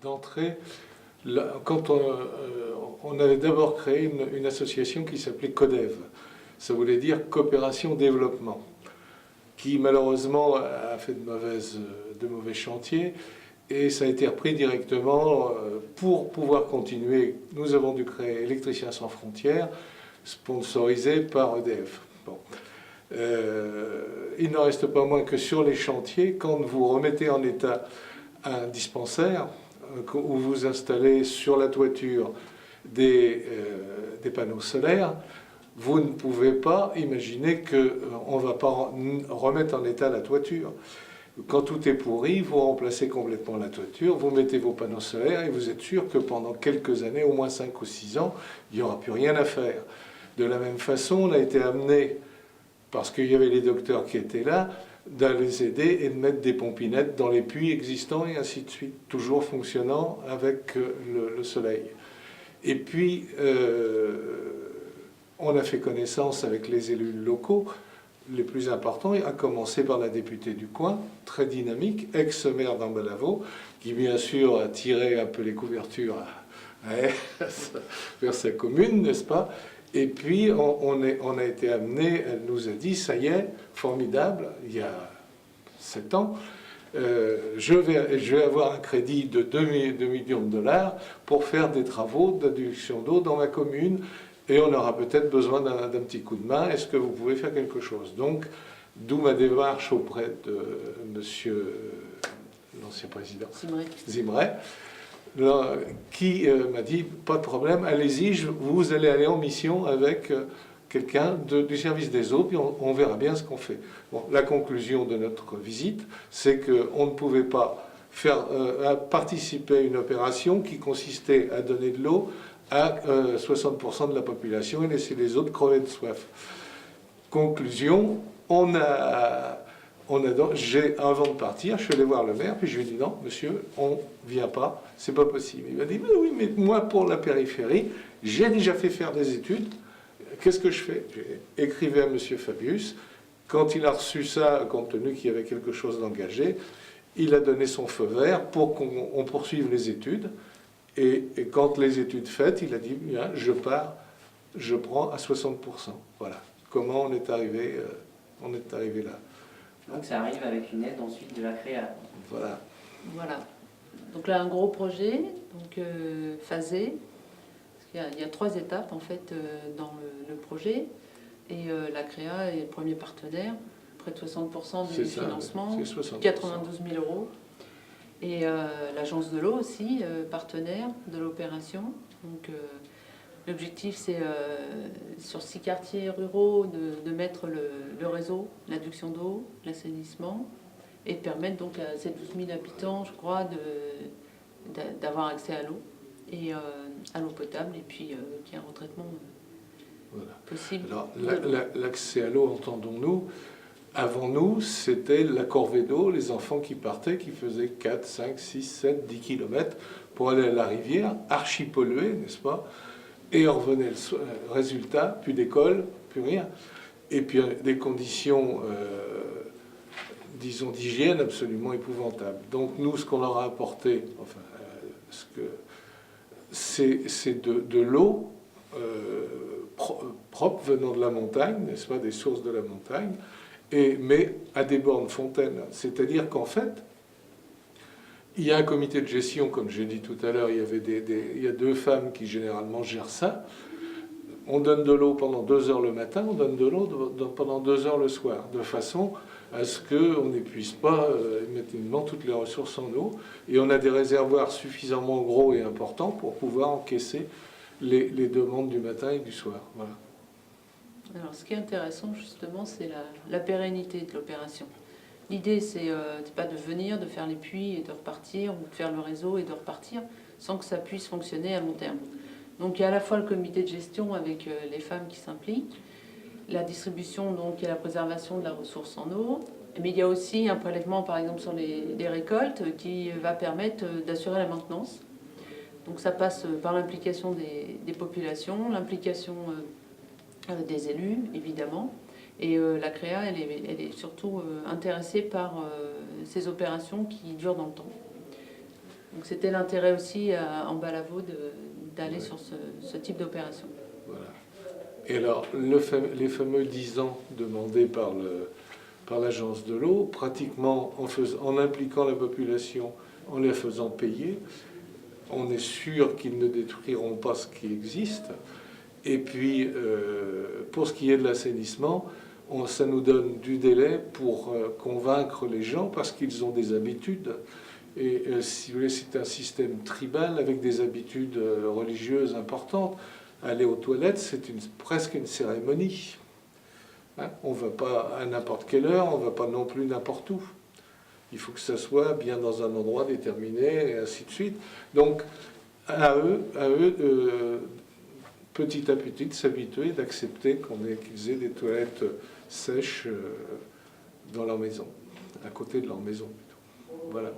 d'entrée, quand on avait d'abord créé une association qui s'appelait CODEV, ça voulait dire Coopération Développement, qui malheureusement a fait de mauvais chantiers, et ça a été repris directement pour pouvoir continuer. Nous avons dû créer Électriciens sans frontières, sponsorisé par EDF. Bon. Il n'en reste pas moins que sur les chantiers, quand vous remettez en état un dispensaire, où vous installez sur la toiture des panneaux solaires, vous ne pouvez pas imaginer qu'on ne va pas remettre en état la toiture. Quand tout est pourri, vous remplacez complètement la toiture, vous mettez vos panneaux solaires et vous êtes sûr que pendant quelques années, au moins 5 ou 6 ans, il n'y aura plus rien à faire. De la même façon, on a été amené, parce qu'il y avait les docteurs qui étaient là, de les aider et de mettre des pompinettes dans les puits existants et ainsi de suite, toujours fonctionnant avec le soleil. Et puis, on a fait connaissance avec les élus locaux, les plus importants, à commencer par la députée du coin, très dynamique, ex-maire d'Ambalavo, qui bien sûr a tiré un peu les couvertures vers sa commune, n'est-ce pas? Et puis on a été amené, elle nous a dit, ça y est, formidable, il y a 7 ans, je vais avoir un crédit de 2 millions de dollars pour faire des travaux d'adduction d'eau dans ma commune, et on aura peut-être besoin d'un petit coup de main, est-ce que vous pouvez faire quelque chose? Donc, d'où ma démarche auprès de monsieur l'ancien président Zimret, qui m'a dit, pas de problème, allez-y, vous allez aller en mission avec quelqu'un du service des eaux, puis on verra bien ce qu'on fait. Bon, la conclusion de notre visite, c'est qu'on ne pouvait pas faire participer à une opération qui consistait à donner de l'eau à 60% de la population et laisser les autres crever de soif. Conclusion, avant de partir, je suis allé voir le maire, puis je lui ai dit non, monsieur, on ne vient pas, c'est pas possible. Il m'a dit, mais oui, mais moi, pour la périphérie, j'ai déjà fait faire des études, qu'est-ce que je fais? J'ai écrivé à monsieur Fabius, quand il a reçu ça, compte tenu qu'il y avait quelque chose d'engagé, il a donné son feu vert pour qu'on poursuive les études, et quand les études faites, il a dit, bien, je pars, je prends à 60%. Voilà, comment on est arrivé là. Donc ça arrive avec une aide ensuite de la CREA. Voilà. Voilà. Donc là, un gros projet, donc phasé. Il y a 3 étapes en fait dans le projet. Et la CREA est le premier partenaire, près de 60% du financement, 92 000 €. Et l'agence de l'eau aussi, partenaire de l'opération. Donc l'objectif, c'est sur 6 quartiers ruraux de mettre le réseau, l'adduction d'eau, l'assainissement, et de permettre donc à ces 12 000 habitants, je crois, d'avoir accès à l'eau, et à l'eau potable, et puis qu'il y ait un retraitement possible. Alors, l'accès à l'eau, entendons-nous, avant nous, c'était la corvée d'eau, les enfants qui partaient, qui faisaient 4, 5, 6, 7, 10 km pour aller à la rivière, archi polluée, n'est-ce pas? Et on revenait le résultat, plus d'école, plus rien. Et puis des conditions, disons, d'hygiène absolument épouvantables. Donc nous, ce qu'on leur a apporté, enfin, c'est de l'eau propre venant de la montagne, n'est-ce pas, des sources de la montagne, mais à des bornes fontaines. C'est-à-dire qu'en fait, il y a un comité de gestion, comme j'ai dit tout à l'heure, il y a 2 femmes qui généralement gèrent ça. On donne de l'eau pendant 2 heures le matin, on donne de l'eau pendant 2 heures le soir, de façon à ce qu'on n'épuise pas immédiatement toutes les ressources en eau. Et on a des réservoirs suffisamment gros et importants pour pouvoir encaisser les demandes du matin et du soir. Voilà. Alors, ce qui est intéressant, justement, c'est la pérennité de l'opération. L'idée, c'est pas de venir, de faire les puits et de repartir, ou de faire le réseau et de repartir, sans que ça puisse fonctionner à long terme. Donc, il y a à la fois le comité de gestion avec les femmes qui s'impliquent, la distribution donc, et la préservation de la ressource en eau, mais il y a aussi un prélèvement, par exemple, sur les récoltes qui va permettre d'assurer la maintenance. Donc, ça passe par l'implication des populations, l'implication des élus, évidemment. Et la CREA, elle est surtout intéressée par ces opérations qui durent dans le temps. Donc c'était l'intérêt aussi en Balavo d'aller Ouais. sur ce type d'opération. Voilà. Et alors, les fameux 10 ans demandés par l'agence de l'eau, pratiquement en impliquant la population, en les faisant payer, on est sûr qu'ils ne détruiront pas ce qui existe. Et puis, pour ce qui est de l'assainissement, ça nous donne du délai pour convaincre les gens parce qu'ils ont des habitudes. Et si vous voulez, c'est un système tribal avec des habitudes religieuses importantes. Aller aux toilettes, c'est presque une cérémonie. Hein, on ne va pas à n'importe quelle heure, on ne va pas non plus n'importe où. Il faut que ça soit bien dans un endroit déterminé, et ainsi de suite. Donc, à eux petit à petit, de s'habituer, d'accepter qu'ils aient des toilettes sèches dans leur maison, à côté de leur maison plutôt. Voilà.